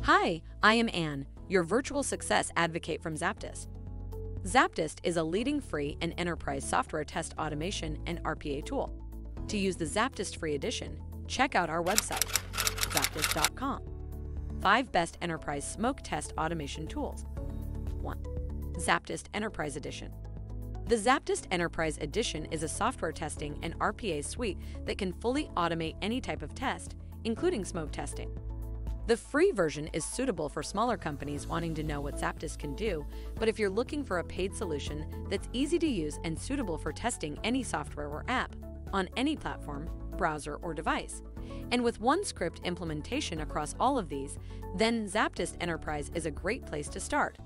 Hi, I am Anne, your virtual success advocate from ZAPTEST. ZAPTEST is a leading free and enterprise software test automation and RPA tool. To use the ZAPTEST free edition, check out our website, ZAPTEST.com. 5 best enterprise smoke test automation tools. 1. ZAPTEST Enterprise Edition. The ZAPTEST Enterprise Edition is a software testing and RPA suite that can fully automate any type of test, including smoke testing. The free version is suitable for smaller companies wanting to know what ZAPTEST can do, but if you're looking for a paid solution that's easy to use and suitable for testing any software or app, on any platform, browser, or device, and with one script implementation across all of these, then ZAPTEST Enterprise is a great place to start.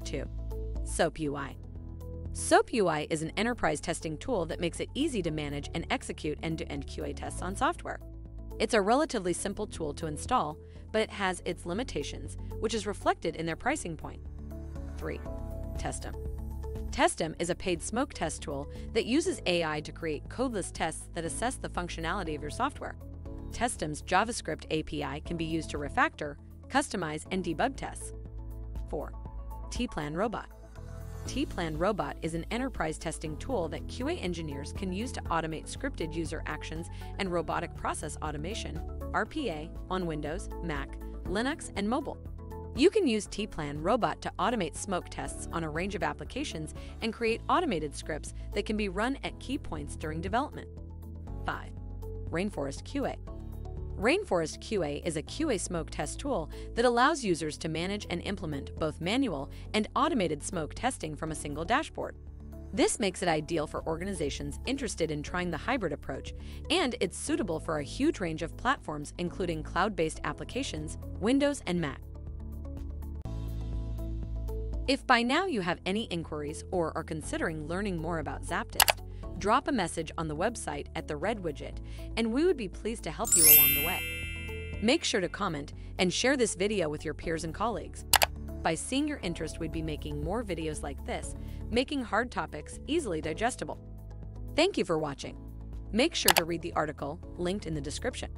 2. SOAP UI. SOAP UI is an enterprise testing tool that makes it easy to manage and execute end-to-end QA tests on software. It's a relatively simple tool to install, but it has its limitations, which is reflected in their pricing point. 3. Testem. Testem is a paid smoke test tool that uses AI to create codeless tests that assess the functionality of your software. Testem's JavaScript API can be used to refactor, customize, and debug tests. 4. T-Plan Robot. T-Plan Robot is an enterprise testing tool that QA engineers can use to automate scripted user actions and robotic process automation, RPA, on Windows, Mac, Linux, and mobile. You can use T-Plan Robot to automate smoke tests on a range of applications and create automated scripts that can be run at key points during development. 5. Rainforest QA. Rainforest QA is a QA smoke test tool that allows users to manage and implement both manual and automated smoke testing from a single dashboard. This makes it ideal for organizations interested in trying the hybrid approach, and it's suitable for a huge range of platforms including cloud-based applications, Windows, and Mac. If by now you have any inquiries or are considering learning more about ZAPTEST, drop a message on the website at the red widget, and we would be pleased to help you along the way. Make sure to comment and share this video with your peers and colleagues. By seeing your interest, we'd be making more videos like this, making hard topics easily digestible. Thank you for watching. Make sure to read the article linked in the description.